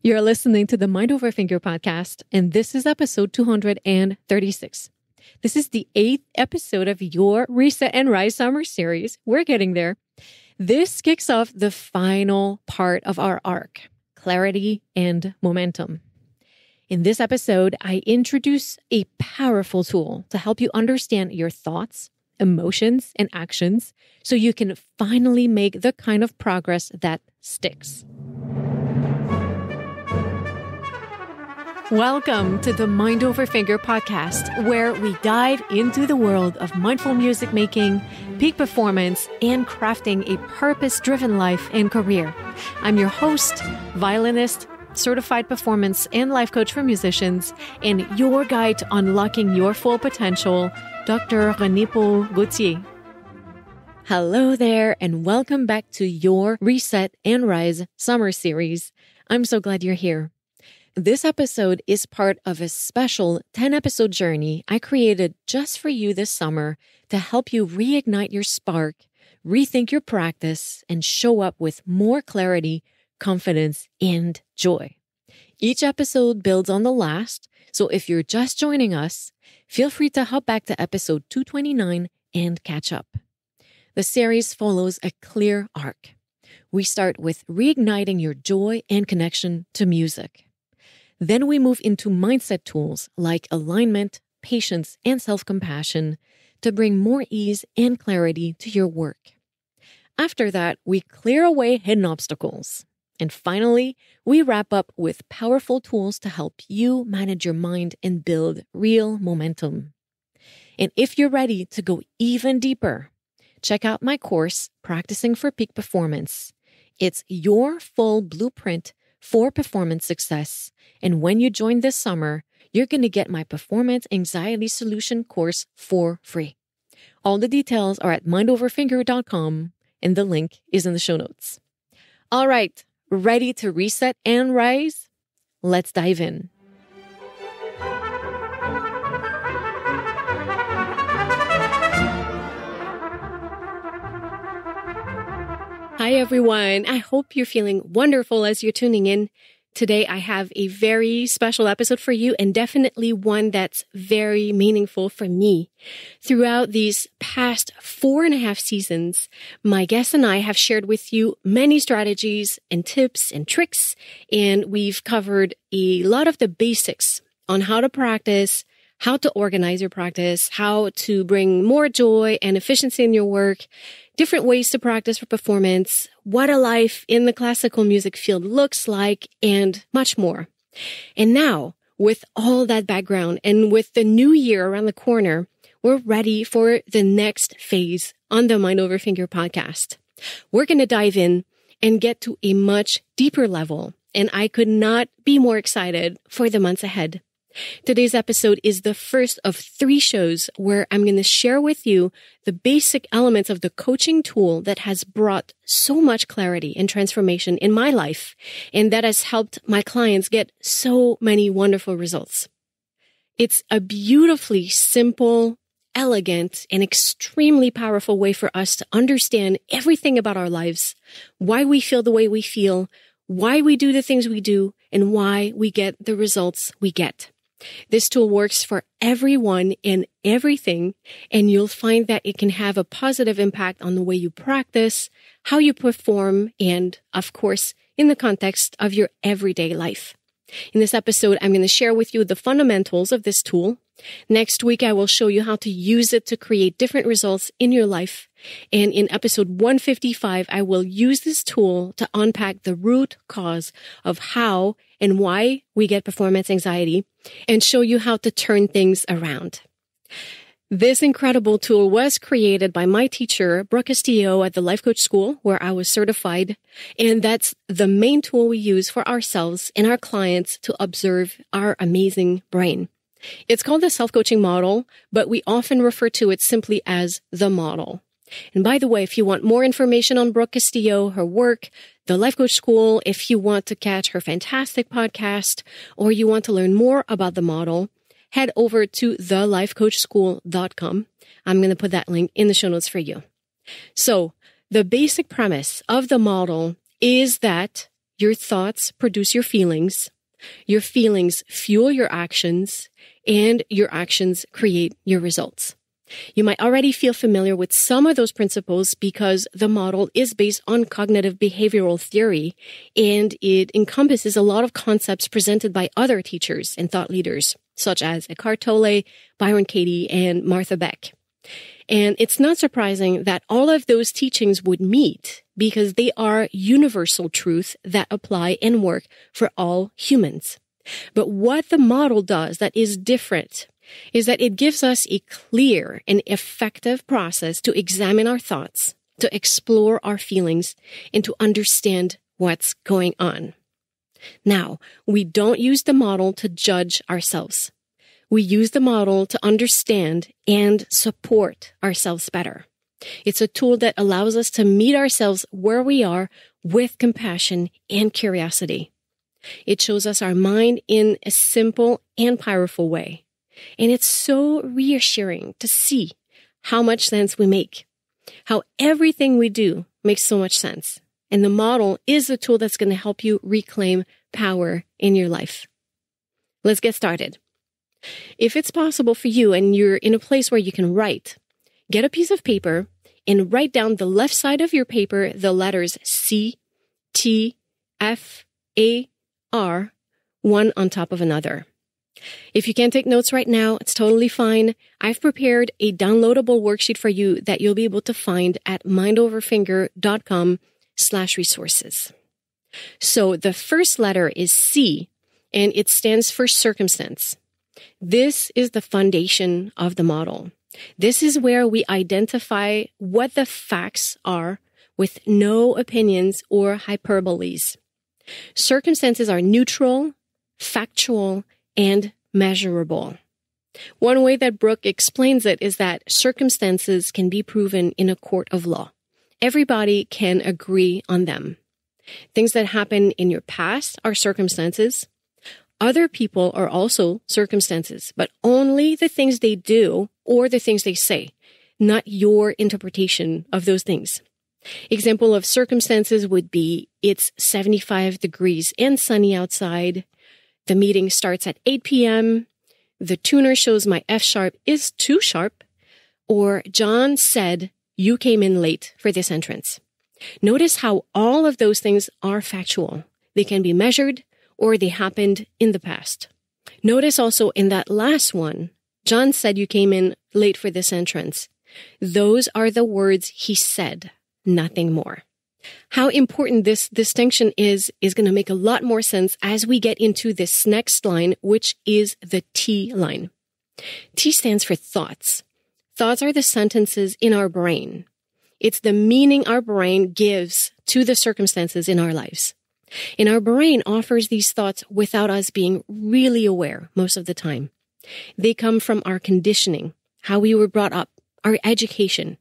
You're listening to the Mind Over Finger podcast, and this is episode 236. This is the 8th episode of your Reset and Rise Summer series. We're getting there. This kicks off the final part of our arc, clarity and momentum. In this episode, I introduce a powerful tool to help you understand your thoughts, emotions, and actions so you can finally make the kind of progress that sticks. Welcome to the Mind Over Finger podcast, where we dive into the world of mindful music making, peak performance, and crafting a purpose-driven life and career. I'm your host, violinist, certified performance and life coach for musicians, and your guide to unlocking your full potential, Dr. René Paul Gauthier. Hello there, and welcome back to your Reset and Rise Summer series. I'm so glad you're here. This episode is part of a special 10-episode journey I created just for you this summer to help you reignite your spark, rethink your practice, and show up with more clarity, confidence, and joy. Each episode builds on the last, so if you're just joining us, feel free to hop back to episode 229 and catch up. The series follows a clear arc. We start with reigniting your joy and connection to music. Then we move into mindset tools like alignment, patience, and self-compassion to bring more ease and clarity to your work. After that, we clear away hidden obstacles. And finally, we wrap up with powerful tools to help you manage your mind and build real momentum. And if you're ready to go even deeper, check out my course, Practicing for Peak Performance. It's your full blueprint for performance success. And when you join this summer, you're going to get my Performance Anxiety Solution course for free. All the details are at mindoverfinger.com, and the link is in the show notes. All right, ready to reset and rise? Let's dive in. Hi, everyone. I hope you're feeling wonderful as you're tuning in. Today, I have a very special episode for you, and definitely one that's very meaningful for me. Throughout these past 4.5 seasons, my guests and I have shared with you many strategies and tips and tricks, and we've covered a lot of the basics on how to practice, how to organize your practice, how to bring more joy and efficiency in your work, different ways to practice for performance, what a life in the classical music field looks like, and much more. And now, with all that background and with the new year around the corner, we're ready for the next phase on the Mind Over Finger podcast. We're going to dive in and get to a much deeper level, and I could not be more excited for the months ahead. Today's episode is the first of 3 shows where I'm going to share with you the basic elements of the coaching tool that has brought so much clarity and transformation in my life, and that has helped my clients get so many wonderful results. It's a beautifully simple, elegant, and extremely powerful way for us to understand everything about our lives, why we feel the way we feel, why we do the things we do, and why we get the results we get. This tool works for everyone and everything, and you'll find that it can have a positive impact on the way you practice, how you perform, and, of course, in the context of your everyday life. In this episode, I'm going to share with you the fundamentals of this tool. Next week, I will show you how to use it to create different results in your life. And in episode 155, I will use this tool to unpack the root cause of how and why we get performance anxiety and show you how to turn things around. This incredible tool was created by my teacher, Brooke Castillo, at the Life Coach School, where I was certified. And that's the main tool we use for ourselves and our clients to observe our amazing brain. It's called the self-coaching model, but we often refer to it simply as the model. And by the way, if you want more information on Brooke Castillo, her work, the Life Coach School, if you want to catch her fantastic podcast, or you want to learn more about the model, head over to thelifecoachschool.com. I'm going to put that link in the show notes for you. So the basic premise of the model is that your thoughts produce your feelings fuel your actions, and your actions create your results. You might already feel familiar with some of those principles because the model is based on cognitive behavioral theory, and it encompasses a lot of concepts presented by other teachers and thought leaders, such as Eckhart Tolle, Byron Katie, and Martha Beck. And it's not surprising that all of those teachings would meet because they are universal truths that apply and work for all humans. But what the model does that is different is that it gives us a clear and effective process to examine our thoughts, to explore our feelings, and to understand what's going on. Now, we don't use the model to judge ourselves. We use the model to understand and support ourselves better. It's a tool that allows us to meet ourselves where we are with compassion and curiosity. It shows us our mind in a simple and powerful way. And it's so reassuring to see how much sense we make, how everything we do makes so much sense. And the model is the tool that's going to help you reclaim power in your life. Let's get started. If it's possible for you and you're in a place where you can write, get a piece of paper and write down the left side of your paper the letters C, T, F, A, R, one on top of another. If you can't take notes right now, it's totally fine. I've prepared a downloadable worksheet for you that you'll be able to find at mindoverfinger.com/resources. So the first letter is C, and it stands for circumstance. This is the foundation of the model. This is where we identify what the facts are with no opinions or hyperboles. Circumstances are neutral, factual, and measurable. One way that Brooke explains it is that circumstances can be proven in a court of law. Everybody can agree on them. Things that happen in your past are circumstances. Other people are also circumstances, but only the things they do or the things they say, not your interpretation of those things. Example of circumstances would be it's 75 degrees and sunny outside. The meeting starts at 8 p.m. The tuner shows my F sharp is too sharp. Or John said you came in late for this entrance. Notice how all of those things are factual. They can be measured or they happened in the past. Notice also in that last one, John said you came in late for this entrance. Those are the words he said, nothing more. How important this distinction is going to make a lot more sense as we get into this next line, which is the T line. T stands for thoughts. Thoughts are the sentences in our brain. It's the meaning our brain gives to the circumstances in our lives. And our brain offers these thoughts without us being really aware most of the time. They come from our conditioning, how we were brought up, our education,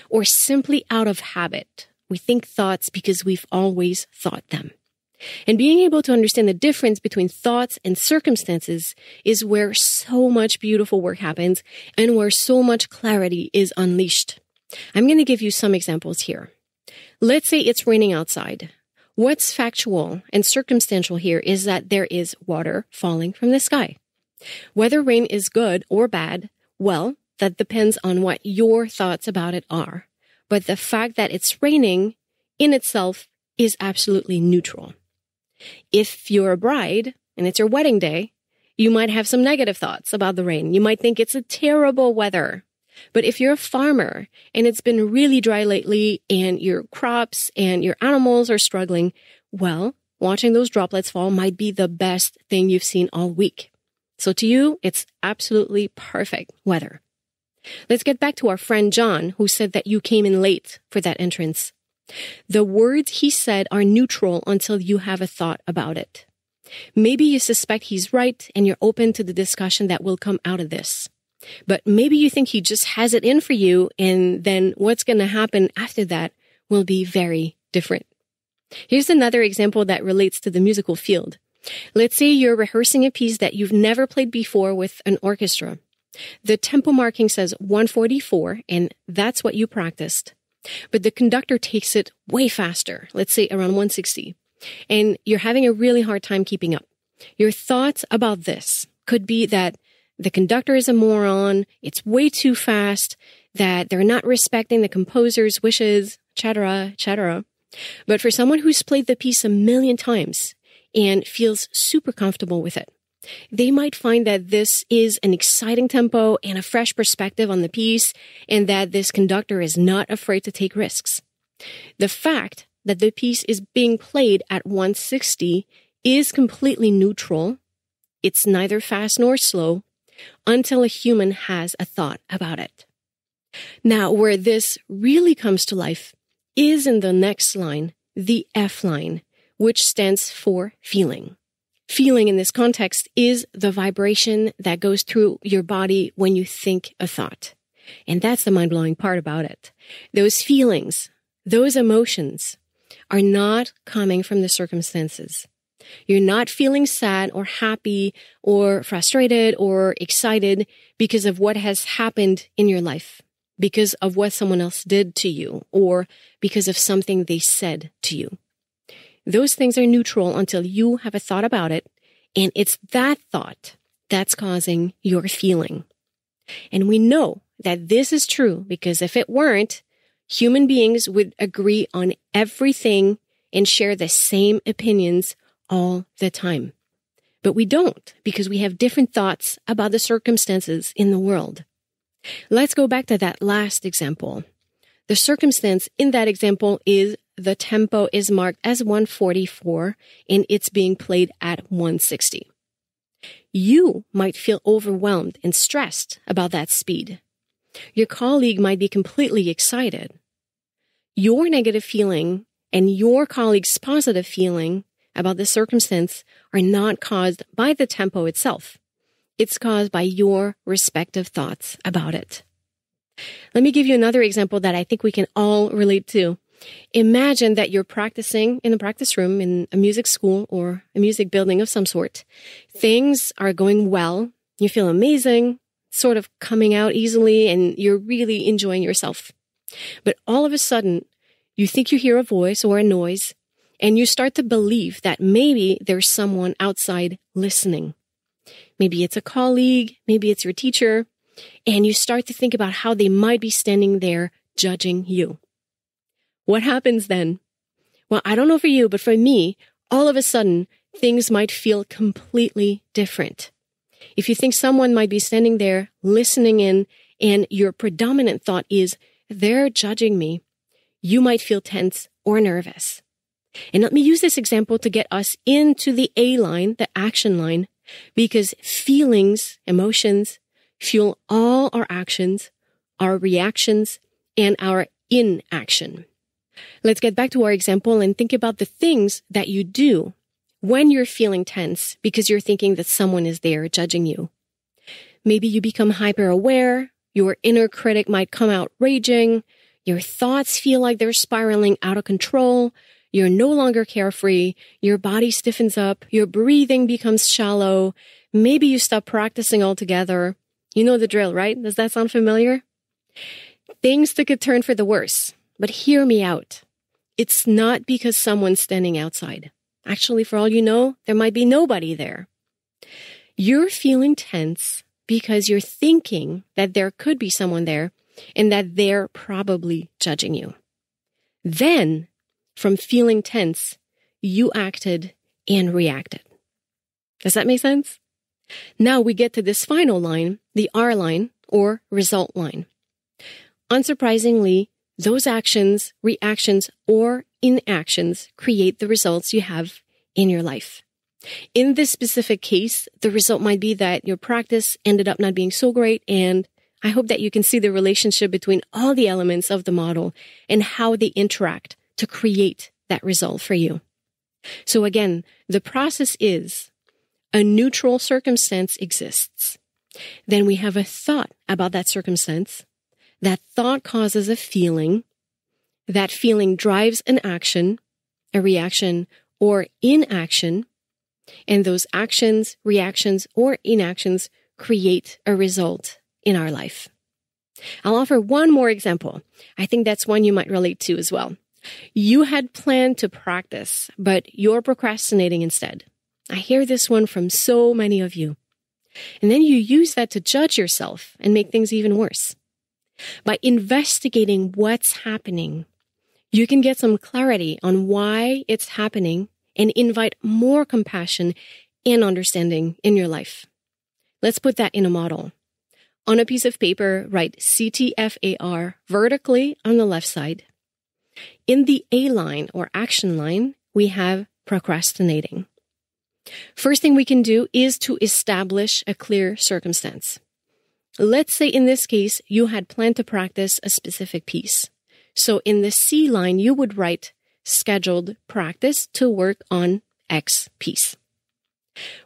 or simply out of habit. We think thoughts because we've always thought them. And being able to understand the difference between thoughts and circumstances is where so much beautiful work happens and where so much clarity is unleashed. I'm going to give you some examples here. Let's say it's raining outside. What's factual and circumstantial here is that there is water falling from the sky. Whether rain is good or bad, well, that depends on what your thoughts about it are. But the fact that it's raining in itself is absolutely neutral. If you're a bride and it's your wedding day, you might have some negative thoughts about the rain. You might think it's a terrible weather. But if you're a farmer and it's been really dry lately and your crops and your animals are struggling, well, watching those droplets fall might be the best thing you've seen all week. So to you, it's absolutely perfect weather. Let's get back to our friend John, who said that you came in late for that entrance. The words he said are neutral until you have a thought about it. Maybe you suspect he's right and you're open to the discussion that will come out of this. But maybe you think he just has it in for you, and then what's going to happen after that will be very different. Here's another example that relates to the musical field. Let's say you're rehearsing a piece that you've never played before with an orchestra. The tempo marking says 144, and that's what you practiced. But the conductor takes it way faster, let's say around 160. and you're having a really hard time keeping up. Your thoughts about this could be that the conductor is a moron, it's way too fast, that they're not respecting the composer's wishes, etc., etc. But for someone who's played the piece a million times and feels super comfortable with it, they might find that this is an exciting tempo and a fresh perspective on the piece, and that this conductor is not afraid to take risks. The fact that the piece is being played at 160 is completely neutral. It's neither fast nor slow until a human has a thought about it. Now, where this really comes to life is in the next line, the F line, which stands for feeling. Feeling in this context is the vibration that goes through your body when you think a thought. And that's the mind-blowing part about it. Those feelings, those emotions are not coming from the circumstances. You're not feeling sad or happy or frustrated or excited because of what has happened in your life, because of what someone else did to you, or because of something they said to you. Those things are neutral until you have a thought about it, and it's that thought that's causing your feeling. And we know that this is true because if it weren't, human beings would agree on everything and share the same opinions all the time. But we don't, because we have different thoughts about the circumstances in the world. Let's go back to that last example. The circumstance in that example is the tempo is marked as 144 and it's being played at 160. You might feel overwhelmed and stressed about that speed. Your colleague might be completely excited. Your negative feeling and your colleague's positive feeling about the circumstance are not caused by the tempo itself. It's caused by your respective thoughts about it. Let me give you another example that I think we can all relate to. Imagine that you're practicing in a practice room in a music school or a music building of some sort. Things are going well. You feel amazing, sort of coming out easily, and you're really enjoying yourself. But all of a sudden, you think you hear a voice or a noise, and you start to believe that maybe there's someone outside listening. Maybe it's a colleague, maybe it's your teacher, and you start to think about how they might be standing there judging you. What happens then? Well, I don't know for you, but for me, all of a sudden, things might feel completely different. If you think someone might be standing there listening in, and your predominant thought is, they're judging me, you might feel tense or nervous. And let me use this example to get us into the A line, the action line, because feelings, emotions, fuel all our actions, our reactions, and our inaction. Let's get back to our example and think about the things that you do when you're feeling tense because you're thinking that someone is there judging you. Maybe you become hyper-aware, your inner critic might come out raging, your thoughts feel like they're spiraling out of control, you're no longer carefree, your body stiffens up, your breathing becomes shallow, maybe you stop practicing altogether. You know the drill, right? Does that sound familiar? Things took a turn for the worse. But hear me out. It's not because someone's standing outside. Actually, for all you know, there might be nobody there. You're feeling tense because you're thinking that there could be someone there and that they're probably judging you. Then, from feeling tense, you acted and reacted. Does that make sense? Now we get to this final line, the R line or result line. Unsurprisingly, those actions, reactions, or inactions create the results you have in your life. In this specific case, the result might be that your practice ended up not being so great, and I hope that you can see the relationship between all the elements of the model and how they interact to create that result for you. So again, the process is a neutral circumstance exists. Then we have a thought about that circumstance. That thought causes a feeling. That feeling drives an action, a reaction, or inaction. And those actions, reactions, or inactions create a result in our life. I'll offer one more example. I think that's one you might relate to as well. You had planned to practice, but you're procrastinating instead. I hear this one from so many of you. And then you use that to judge yourself and make things even worse. By investigating what's happening, you can get some clarity on why it's happening and invite more compassion and understanding in your life. Let's put that in a model. On a piece of paper, write CTFAR vertically on the left side. In the A line or action line, we have procrastinating. First thing we can do is to establish a clear circumstance. Let's say in this case, you had planned to practice a specific piece. So in the C line, you would write scheduled practice to work on X piece.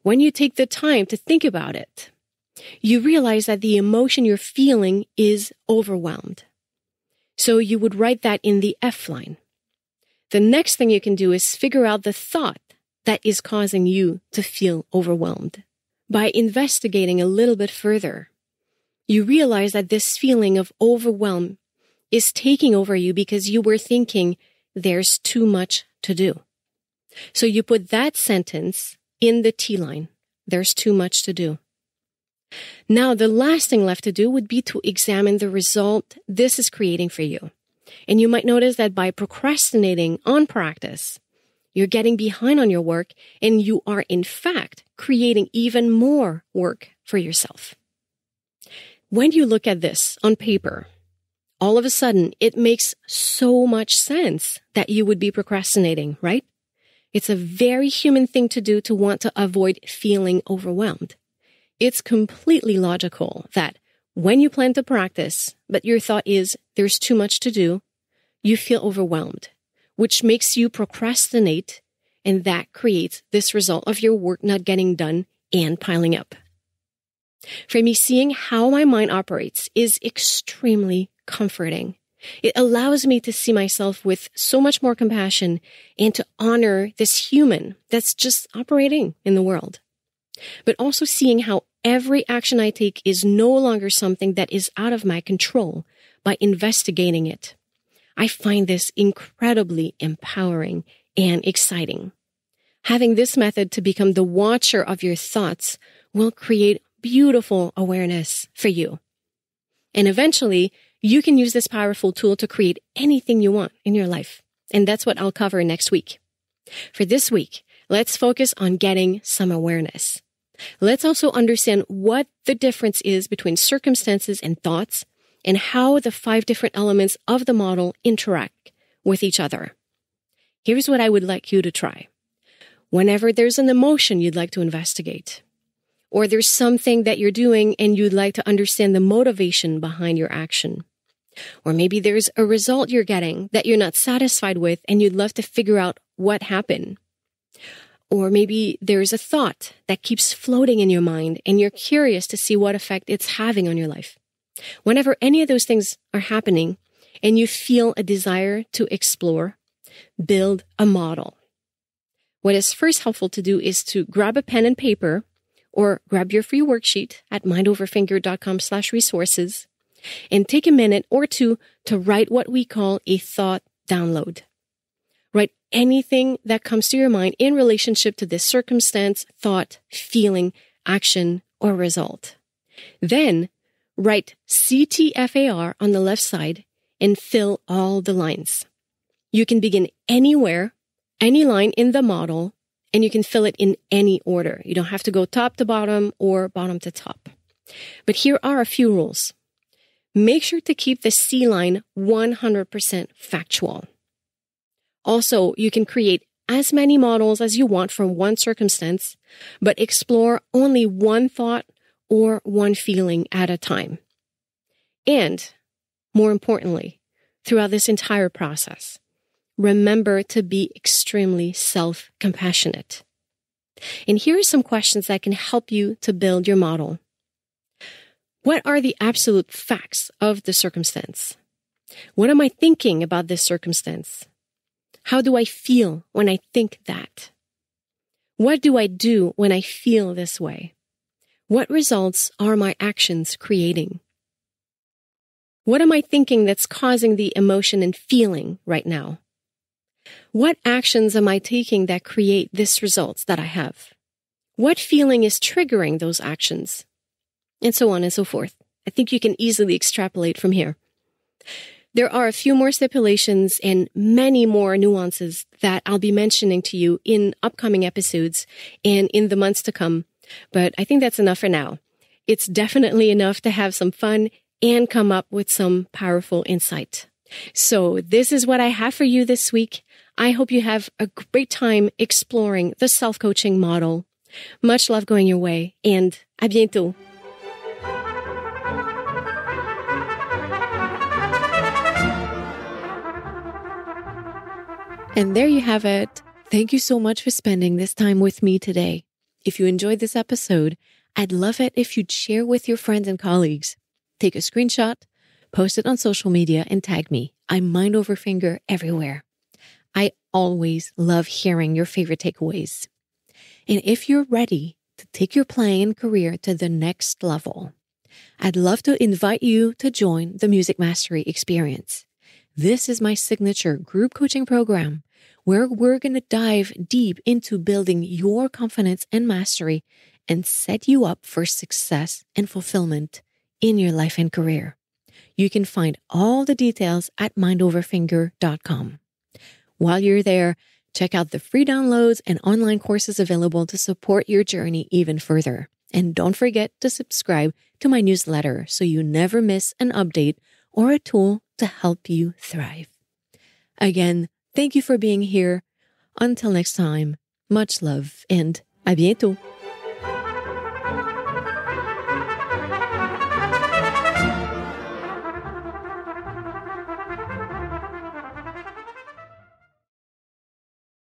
When you take the time to think about it, you realize that the emotion you're feeling is overwhelmed. So you would write that in the F line. The next thing you can do is figure out the thought that is causing you to feel overwhelmed. By investigating a little bit further, you realize that this feeling of overwhelm is taking over you because you were thinking there's too much to do. So you put that sentence in the T line. There's too much to do. Now, the last thing left to do would be to examine the result this is creating for you. And you might notice that by procrastinating on practice, you're getting behind on your work and you are, in fact, creating even more work for yourself. When you look at this on paper, all of a sudden, it makes so much sense that you would be procrastinating, right? It's a very human thing to do to want to avoid feeling overwhelmed. It's completely logical that when you plan to practice, but your thought is there's too much to do, you feel overwhelmed, which makes you procrastinate, and that creates this result of your work not getting done and piling up. For me, seeing how my mind operates is extremely comforting. It allows me to see myself with so much more compassion and to honor this human that's just operating in the world. But also seeing how every action I take is no longer something that is out of my control by investigating it. I find this incredibly empowering and exciting. Having this method to become the watcher of your thoughts will create beautiful awareness for you. And eventually, you can use this powerful tool to create anything you want in your life. And that's what I'll cover next week. For this week, let's focus on getting some awareness. Let's also understand what the difference is between circumstances and thoughts and how the 5 different elements of the model interact with each other. Here's what I would like you to try. Whenever there's an emotion you'd like to investigate, or there's something that you're doing and you'd like to understand the motivation behind your action, or maybe there's a result you're getting that you're not satisfied with and you'd love to figure out what happened. Or maybe there's a thought that keeps floating in your mind and you're curious to see what effect it's having on your life. Whenever any of those things are happening and you feel a desire to explore, build a model. What is first helpful to do is to grab a pen and paper or grab your free worksheet at mindoverfinger.com/resources and take a minute or two to write what we call a thought download. Write anything that comes to your mind in relationship to this circumstance, thought, feeling, action, or result. Then write CTFAR on the left side and fill all the lines. You can begin anywhere, any line in the model, and you can fill it in any order. You don't have to go top to bottom or bottom to top. But here are a few rules. Make sure to keep the C line 100% factual. Also, you can create as many models as you want from one circumstance, but explore only one thought or one feeling at a time. And, more importantly, throughout this entire process, remember to be extremely self-compassionate. And here are some questions that can help you to build your model. What are the absolute facts of the circumstance? What am I thinking about this circumstance? How do I feel when I think that? What do I do when I feel this way? What results are my actions creating? What am I thinking that's causing the emotion and feeling right now? What actions am I taking that create these results that I have? What feeling is triggering those actions? And so on and so forth. I think you can easily extrapolate from here. There are a few more stipulations and many more nuances that I'll be mentioning to you in upcoming episodes and in the months to come. But I think that's enough for now. It's definitely enough to have some fun and come up with some powerful insight. So this is what I have for you this week. I hope you have a great time exploring the self-coaching model. Much love going your way, and à bientôt. And there you have it. Thank you so much for spending this time with me today. If you enjoyed this episode, I'd love it if you'd share with your friends and colleagues. Take a screenshot, post it on social media, and tag me. I'm Mind Over Finger everywhere. I always love hearing your favorite takeaways. And if you're ready to take your playing and career to the next level, I'd love to invite you to join the Music Mastery Experience. This is my signature group coaching program where we're going to dive deep into building your confidence and mastery and set you up for success and fulfillment in your life and career. You can find all the details at mindoverfinger.com. While you're there, check out the free downloads and online courses available to support your journey even further. And don't forget to subscribe to my newsletter so you never miss an update or a tool to help you thrive. Again, thank you for being here. Until next time, much love and à bientôt.